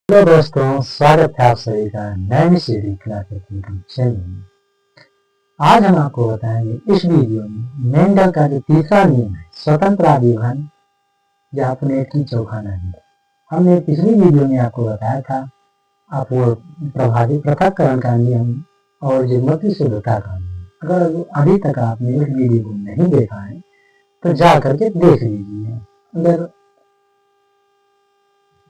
Hello दोस्तों, स्वागत है आप सभी का नए सीरीज चैनल में। आज हम आपको बताएंगे इस वीडियो में मेंडल का जो तीसरा नियम है, स्वतंत्र आदिवहन या अपने की चौखाना नियम। हमने पिछली वीडियो में आपको बताया था आप वो प्रभावी पृथक्करण का नियम और जो मति शुद्धता का नियम। अगर अभी तक आपने इस वीडियो को नहीं देखा है तो जा करके देख लीजिए। अगर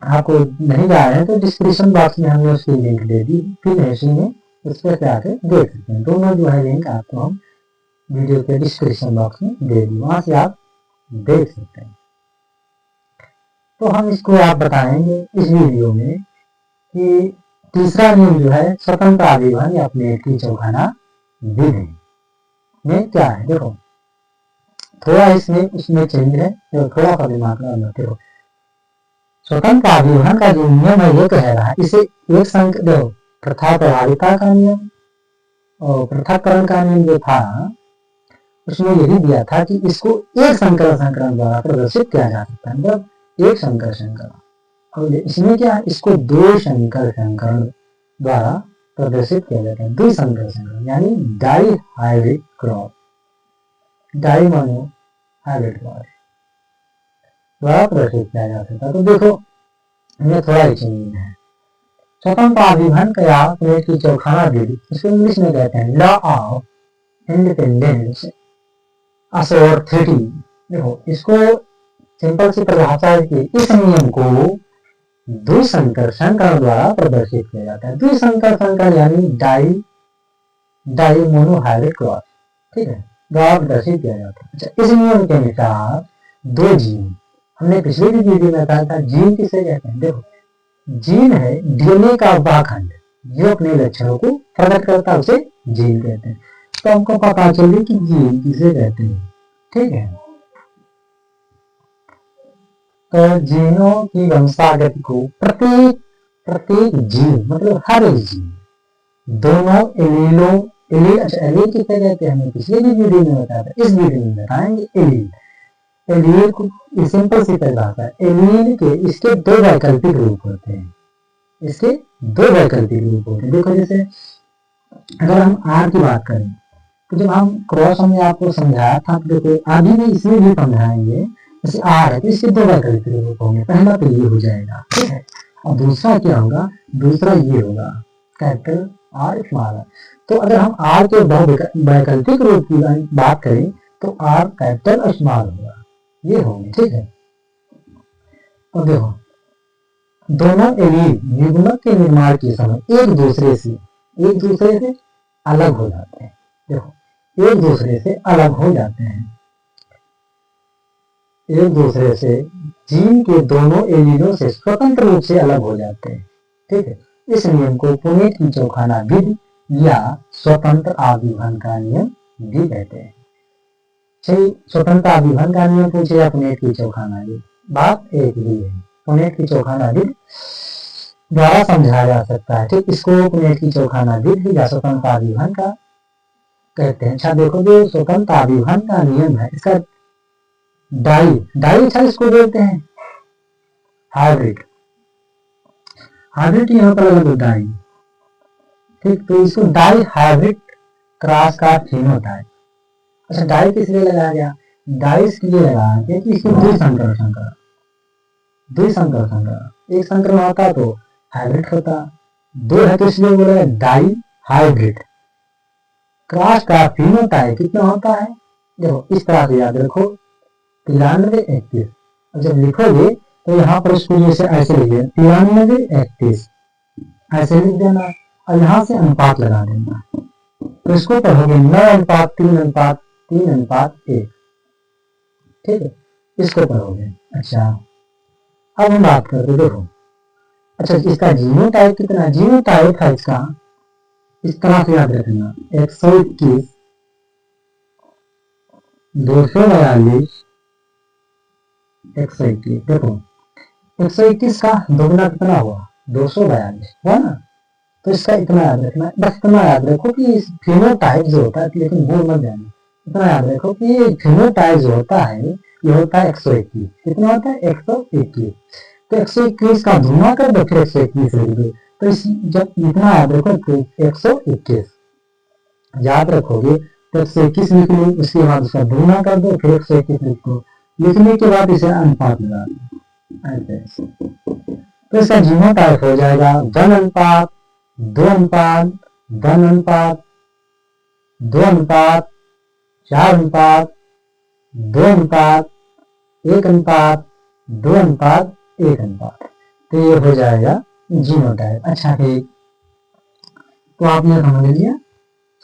आपको नहीं जा रहे हैं तो डिस्क्रिप्शन बॉक्स में हमने उसकी लिंक दे दी, फिर ऐसे में उस पर जाकर देख सकते हैं। दोनों जो है लिंक आपको हम वीडियो के डिस्क्रिप्शन बॉक्स में दे दी, वहां से आप देख सकते हैं। तो हम इसको आप बताएंगे इस वीडियो में कि तीसरा नियम जो है स्वतंत्र आदिवहन या प्लेट की चौखाना विधि में क्या है। देखो थोड़ा इसमें उसमें चेंज है, तो थोड़ा सा दिमाग में देखो। स्वतंत्र आदिवहन का जो नियम है ये कह रहा है इसे एक संक देखो प्रथा प्रभाविता का नियम और पृथक्करण का नियम जो था उसमें यही दिया था कि इसको एक संकर संकरण द्वारा प्रदर्शित किया जा सकता है, मतलब एक संकर संकरण। और इसमें क्या है, इसको दो संकर संकरण द्वारा प्रदर्शित किया जाता है। दो संकर संकरण यानी dihybrid cross, di monohybrid cross द्वारा प्रदर्शित किया जा सकता है। तो देखो हमें थोड़ा ही चेंज है। स्वतंत्र आदिवहन का या प्लेट की चौखाना विधि, इसको इंग्लिश में कहते हैं लॉ ऑफ इंडिपेंडेंस अथॉरिटी। देखो इसको सिंपल सी परिभाषा है कि इस नियम को द्विसंकर संकरण द्वारा प्रदर्शित किया जाता है। द्विसंकर संकरण यानी डाई मोनोहाइब्रिड क्रॉस, ठीक है, द्वारा प्रदर्शित किया जाता है। अच्छा, इस नियम के अनुसार दो जीन, हमने पिछले भी वीडियो में कहा था जीन किसे कहते हैं। देखो जीन है डीएनए का वह खंड जो अपने लक्षणों को प्रकट करता है, उसे जीन कहते हैं। तो हमको पता चले कि जीन किसे कहते हैं, ठीक है। तो जीनों की वंशागति को प्रत्येक जीन मतलब हर एक जीन दोनों अच्छा एलील किसे कहते हैं हमने पिछले भी वीडियो में बताया था, इस वीडियो में बताएंगे एलील। एलील को सिंपल सी परिभाषा है, एलील के इसके दो वैकल्पिक रूप होते हैं। इसके दो वैकल्पिक रूप होते हैं। देखो जैसे अगर हम आर की बात करें तो जब हम क्रॉस हमने आपको समझाया था, देखो आगे भी इसमें भी समझाएंगे। जैसे आर है तो इसके दो वैकल्पिक रूप होंगे, पहला तो ये हो जाएगा, ठीक है, और दूसरा क्या होगा, दूसरा ये होगा कैपिटल आर स्मॉल आर। तो अगर हम आर के वैकल्पिक रूप की बात करें तो आर कैपिटल और स्मॉल होगा, ये होंगे, ठीक है। और देखो दोनों एलील युग्मक के निर्माण के समय एक दूसरे से अलग हो जाते हैं। देखो एक दूसरे से अलग हो जाते हैं, एक दूसरे से जीन के दोनों एलीलों से स्वतंत्र रूप से अलग हो जाते हैं, ठीक है। इस नियम को पुनेट की चौखाना विधि या स्वतंत्र आदिवहन का नियम भी कहते हैं। सही, स्वतंत्र आदिवहन का नियम पूछे या पुनेट की चौखाना विधि, बात एक ही है। पुनेट की चौखाना विधि द्वारा समझाया जा सकता है, ठीक। इसको पुनेट की चौखाना विधि या स्वतंत्र आदिवहन का कहते हैं। अच्छा देखो जो स्वतंत्र आदिवहन का नियम है इसका डाई अच्छा इसको बोलते हैं हाइब्रिड, हाइब्रिड यहाँ पर लगा डाई, ठीक। तो इसको डाई हाइब्रिड क्रॉस का फिनोटाइप। अच्छा डाई किस लिए लगाया गया, डाई इसलिए लगाया गया कि इसको दुई संकर एक संकर होता तो हाइब्रिड होता, दो है तो इसलिए बोला डाई हाइब्रिड क्रॉस का फिनोटाइप कितना होता है। देखो इस तरह से याद रखो 93 31, और जब लिखोगे तो यहाँ पर इसको जैसे ऐसे लिखिए 93 31 ऐसे लिख देना और यहाँ से अनुपात लगा देना। तो इसको पढ़ोगे 9:3:3:1, ठीक है, इसको पढ़ोगे। अच्छा अब हम बात करते देखो, अच्छा इसका जीनोटाइप कितना, जीनोटाइप है इसका इस तरह से याद रखना 121 242 121। देखो 121 का दोगुना कितना हुआ 242 हुआ ना, तो इसका इतना याद रखना, बस इतना याद रखो कि फिनोटाइप जो होता है, लेकिन भूल मत जाना, इतना याद रखो कि फिनोटाइप जो होता है ये होता है 121। कितना होता है 121। तो 121 का गुना कर दो, फिर 121 लिख दो। तो इस जब इतना याद रखो तो 121 याद रखोगे तो 121 लिख लो, उसके बाद उसका गुना कर दो, फिर 121 लिख दो। लिखने के बाद इसे अनुपात लगा दो ऐसे। तो इसका जीनोटाइप हो जाएगा 1 अनुपात 2 अनुपात 1 अनुपात 2 अनुपात 4 अनुपात 2 अनुपात 1 अनुपात 2 अनुपात 1 अनुपात। तो ये हो जाएगा जीनोटाइप। अच्छा ठीक, तो आपने समझ लिया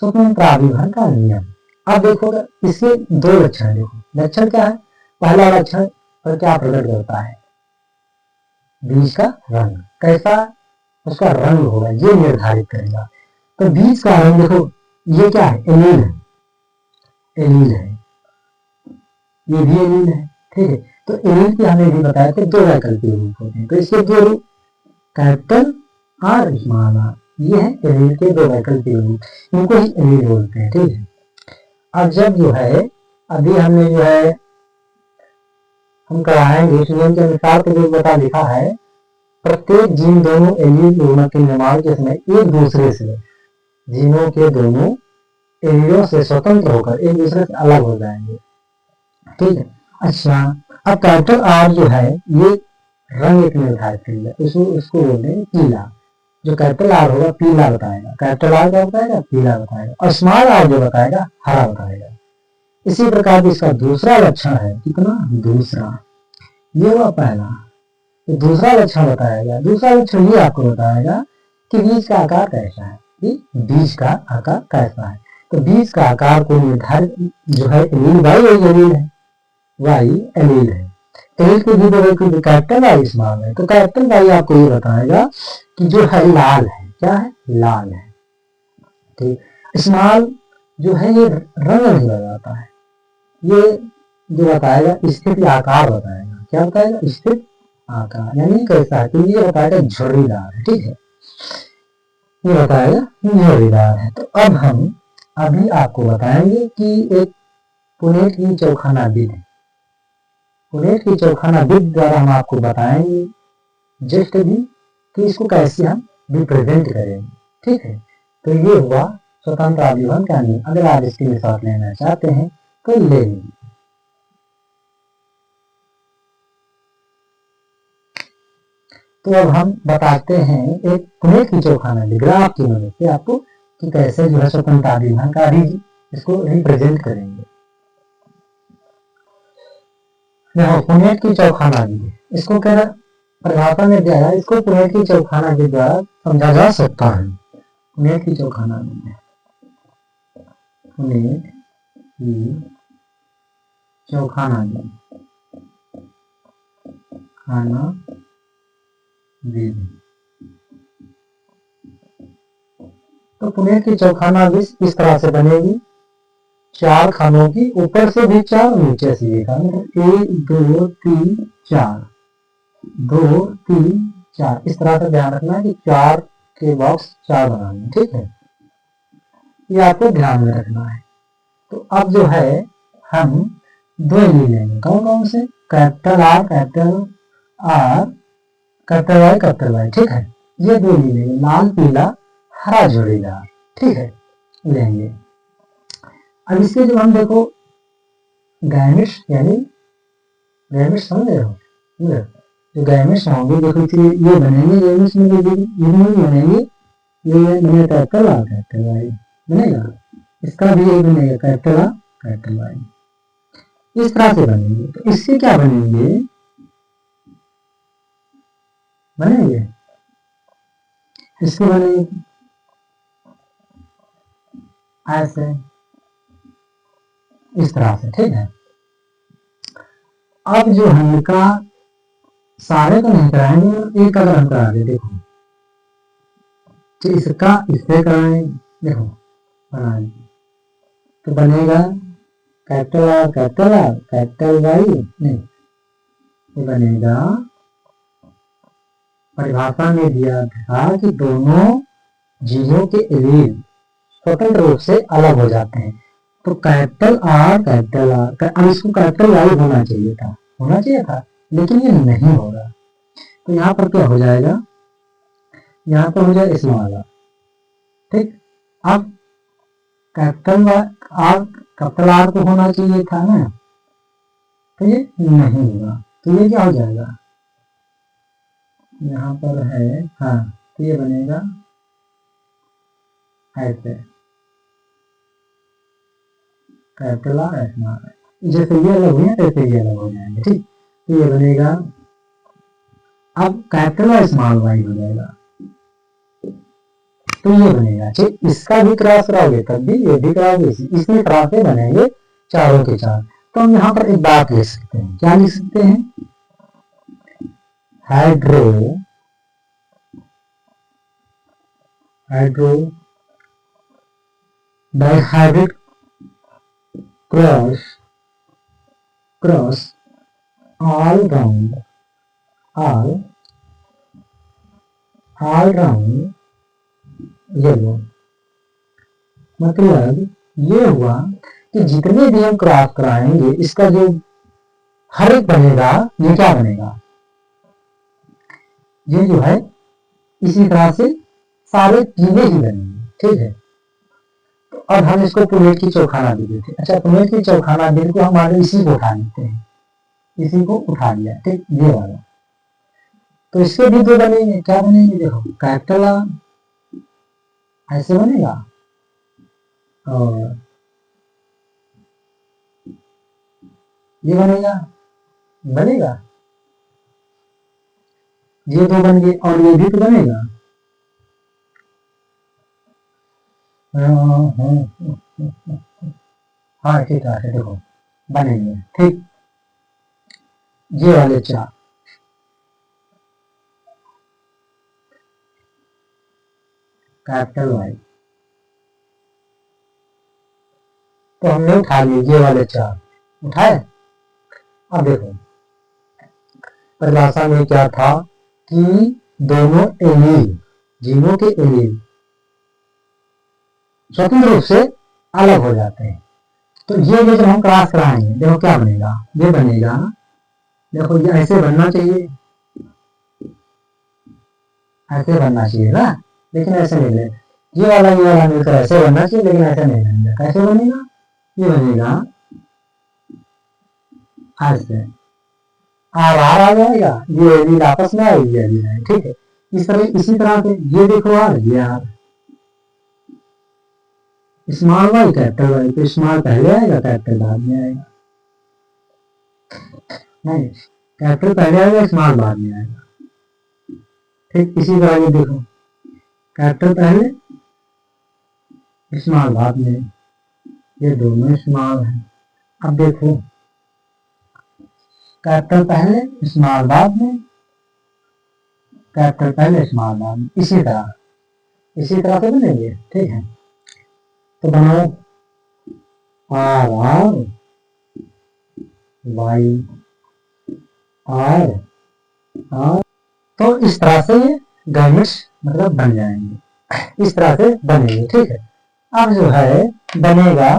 स्वतंत्र आविर्भाव का नियम। अब देखो इसके दो लक्षण देखो। लक्षण क्या है? पहला लक्षण पर क्या प्रकट करता है? बीज का रंग कैसा उसका रंग होगा ये निर्धारित करेगा। तो बीज का रंग देखो, ये क्या है? एलील है, एलील है, ये भी एलील है, ठीक है। तो एलील के हमें भी बताया थे दो वैकल्पिक रूप होते हैं। तो इसके दो रूप कैपिटल और स्मॉल आर, ये है एलील के दो वैकल्पिक रूप, इनको ही एलील बोलते हैं, ठीक है। अब जब जो है अभी हमने जो है हम कराएंगे इस नियम के अनुसार, तो जो बता लिखा है प्रत्येक जीन दोनों एलील दोनों के निर्माण के समय एक दूसरे से, जीनों के दोनों एलीलों से स्वतंत्र होकर एक दूसरे से अलग हो जाएंगे, ठीक है। अच्छा, अब कैपिटल आर जो है ये रंग एक निर्धारित करेगा, इसको बोलते हैं पीला। जो कैपिटल आर होगा पीला बताएगा, कैपिटल आर क्या बताएगा? पीला बताएगा। और स्मॉल आर जो बताएगा हरा बताएगा। इसी प्रकार इसका दूसरा लक्षण है, कितना? दूसरा, ये हुआ पहला। तो दूसरा लक्षण बताएगा, दूसरा लक्षण ये आपको बताएगा कि बीज का आकार कैसा है, बीज का आकार कैसा है। तो बीज का आकार को निर्धारित जो है एलील वाई एलील है, वाई एलील है। एलील के भी कैपिटल वाई स्मॉल है। तो कैपिटल वाई आपको ये बताएगा कि जो है लाल है, क्या है? लाल है, ठीक। स्मॉल जो है ये रंग नहीं लगाता है, ये जो बताएगा स्थिति आकार बताएगा। क्या बताएगा? स्थित आकार, यानी कैसा है? तो ये बताएगा झुर्रीदार है, ठीक है, ये बताएगा झुर्रीदार है। तो अब हम अभी आपको बताएंगे कि एक पुनेट की चौखाना विधि, पुनेट की चौखाना विधि द्वारा हम आपको बताएंगे जस्ट भी कि इसको कैसे हम रिप्रेजेंट करेंगे, ठीक है। तो ये हुआ स्वतंत्र आविर्भाव का नियम। अगर आप इसके लिए साथ लेना चाहते हैं तो ले लीजिए। तो अब हम बताते हैं एक पुनेट की चौखाना विधि ग्राफ की मदद से आपको कि कैसे जो है स्वतंत्र आविर्भाव का इसको रिप्रेजेंट करेंगे। देखो पुनेट की चौखाना विधि, इसको क्या परिभाषा में दिया है, इसको पुनेट की चौखाना विधि द्वारा समझा जा सकता है। पुनेट की चौखाना विधि, पुनेट की चौखाना विधि, खाना विधि। तो पुनेट की चौखाना विधि इस तरह से बनेगी, 4 खानों की, ऊपर से भी 4 नीचे से भी 1 2 3 4, 2 3 4, इस तरह से ध्यान रखना है कि 4 के बॉक्स 4 बनाने, ठीक है, ये आपको ध्यान में रखना है। तो अब जो है हम दो एलील लेंगे, कौन कौन से? Capital R capital R, capital Y, ठीक है। ये दो एलील लेंगे, लाल पीला हरा झुर्रीदार, ठीक है, लेंगे। अब इसके जो हम देखो गैमेट्स, यानी गैमेट्स समझ रहे हो, जो गैमेट्स होंगे देखो ये बनेंगे, गैमेट्स में बनेंगे, ये बने कैपिटल आर कैपिटल वाई बनेगा, इसका भी ये बनेगा कैपिटल आर कैपिटल वाई, इस तरह से बनेंगे। तो इससे क्या बनेंगे? इसके बनेंगे ऐसे, इस तरह से, ठीक है। अब जो हम इनका सारे को नहीं कराएंगे, एक अगर हम करा दे, देखो तो इसका इससे कराएंगे, देखो बनाएंगे तो बनेगा कैपिटल आर कैपिटल वाई, नहीं ये बनेगा, परिभाषा में दिया था कि दोनों जीवों के एलील स्वतंत्र रूप से अलग हो जाते हैं। तो कैपिटल आर, अब इसको कैपिटल वाई होना चाहिए था, लेकिन ये नहीं होगा। तो यहाँ पर क्या हो जाएगा, यहाँ पर हो जाएगा स्मॉल, ठीक। अब कैपिटल आर तो होना चाहिए था ना, तो ये नहीं होगा, तो ये क्या हो जाएगा, यहाँ पर है, हाँ, तो ये बनेगा ऐसे, कैपिटल आर स्मॉल आर, जैसे ये अलग हुए तैसे ये अलग हो जाएंगे, ठीक। तो ये बनेगा, अब कैपिटल और स्मॉल वाई हो जाएगा, तो ये बनेगा, ठीक। इसका भी क्रॉस कराओगे तब भी, ये भी कराओगे, इसमें क्रॉस से बनेंगे चारों के चार। तो हम यहाँ पर एक बात लिख सकते हैं, क्या लिख सकते हैं, hydro dihydrate cross all round yellow. मतलब ये हुआ कि जितने भी हम क्रॉस कराएंगे, इसका जो हर एक बनेगा, ये क्या बनेगा, ये जो है इसी तरह से सारे पीले ही बनेंगे, ठीक है। तो अब हम इसको पुनेट की चौखाना दे देते हैं। अच्छा, पुनेट की चौखाना दे को हम आगे इसी को उठा लेते हैं, इसी को उठा लिया, ठीक, ये वाला। तो इसके भी दो बनेंगे, क्या बनेंगे, देखो कैपिटल ऐसे बनेगा, और ये बनेगा, ये दो बन गए, और ये भी तो बनेगा, हाँ ठीक है, देखो बनेंगे, ठीक। ये वाले चार, कैपिटल वाई, तो हमने उठा लिए ये वाले चार, उठाए। अब देखो परिभाषा में क्या था कि दोनों एलील, जीनों के एलील स्वतंत्र रूप से अलग हो जाते हैं। तो ये जब हम क्रॉस कराएंगे, देखो क्या बनेगा, ये बनेगा, देखो ये ऐसे बनना चाहिए, ऐसे बनना चाहिए ना, लेकिन ऐसे नहीं बने, ये वाला मिलकर ऐसे बनना चाहिए, लेकिन ऐसे नहीं बनेगा। कैसे बनेगा, ये बनेगा ऐसे, आर आर आ जाएगा, ये एलील आपस में आएगी, एलील है, ठीक है। इस तरह, इसी तरह से ये देखो आर, ये R, small y capital Y, तो स्मॉल पहले आएगा, कैपिटल बाद में आएगा, नहीं, कैपिटल पहले आएगा, स्मॉल बाद में आएगा, ठीक। इसी तरह ये देखो, कैपिटल पहले, स्मॉल बाद में, ये दोनों स्मॉल है। अब देखो कैपिटल पहले, स्मॉल बाद में, कैपिटल पहले, स्मॉल बाद में, इसी तरह से बनेंगे, ठीक है। तो बनाओ R R Y R R, तो इस तरह से ये गैमेट्स मतलब बन जाएंगे, इस तरह से बनेंगे, ठीक है। अब जो है बनेगा,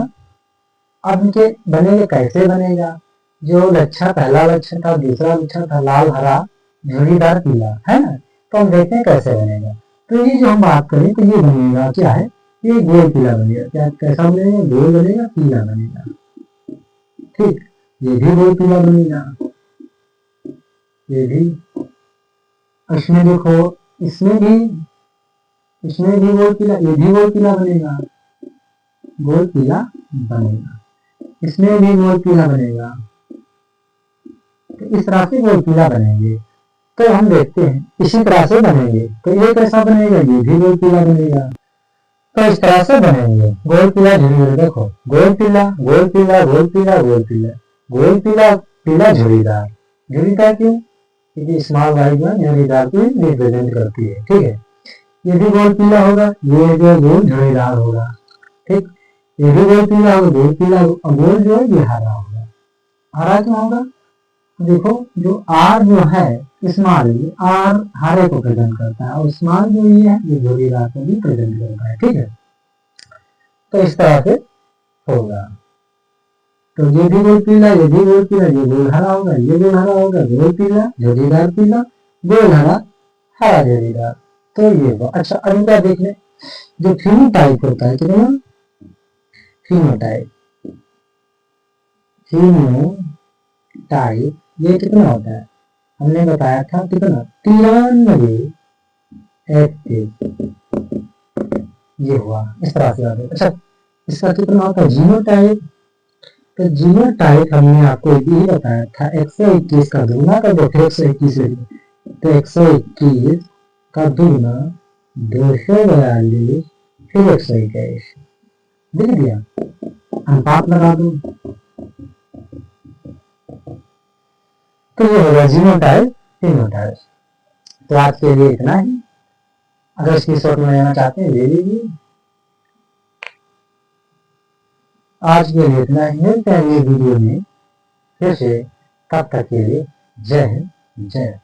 अब इनके बनेंगे, कैसे बनेगा, जो लक्षण, पहला लक्षण था, दूसरा लक्षण था लाल हरा झुर्रीदार पीला, है ना। तो हम देखते हैं कैसे बनेगा। तो ये जो हम बात करें, तो ये बनेगा क्या है, ये गोल पीला बनेगा, क्या कैसा बनेगा, गोल बनेगा, पीला बनेगा, ठीक। ये भी गोल पीला बनेगा, ये भी, इसमें देखो, इसमें भी गोल पीला, ये भी गोल पीला बनेगा, गोल पीला बनेगा, इसमें भी गोल पीला बनेगा, तो इस तरह से गोल पीला बनेंगे। तो हम देखते हैं इसी तरह से बनेंगे, तो ये कैसा बनेगा, ये भी गोल पीला बनेगा, तो इस तरह से बनेंगे गोल पीला झुर्रीदार। देखो गोल पीला गोल पीला गोल पीला गोल पीला गोल पीला पीला झुर्रीदार, झुर्रीदार क्यों, क्योंकि स्मॉल वाई जो है झुर्रीदार को रिप्रेजेंट करती है, ठीक है। ये भी गोल पीला होगा, ये जो गोल झुर्रीदार होगा, ठीक। ये भी गोल पीला होगा, गोल पीला, गोल जो है ये हरा होगा, हरा क्यों होगा, देखो जो आर जो है स्मॉल, आर हरे को प्रेजेंट करता है, और स्मॉल जो ये है ये झुर्रीदार को भी प्रेजेंट करता है, ठीक है। तो इस तरह से होगा, तो ये भी गोल पीला, ये भी गोल पीला, ये गोल हरा होगा, ये गोल हरा होगा, गोल पीला झुर्रीदार पीला, गोल हरा, हरा झरीदार। तो ये हुआ। अच्छा अब क्या देख ले, जो फिनोटाइप होता है कितना, फिनोटाइप, फिनोटाइप ये कितना होता है, हमने बताया था कितना, 93 एक्टिव, ये हुआ। इस तरह से याद है। अच्छा इसका कितना होता है जीनोटाइप, तो जीनोटाइप हमने आपको ये बताया था 121 का दुगना कर दो, 121, तो 121 का दुगना 242, फिर 121 लिख दिया, अनुपात लगा दो, तो ये होगा जीनोटाइप फिनोटाइप। तो आज के लिए इतना ही, अगर स्क्रीनशॉट में लेना चाहते हैं ले लीजिए। आज के लिए इतना ही, मिलते हैं ये वीडियो में फिर से, तब तक के लिए जय हिंद जय।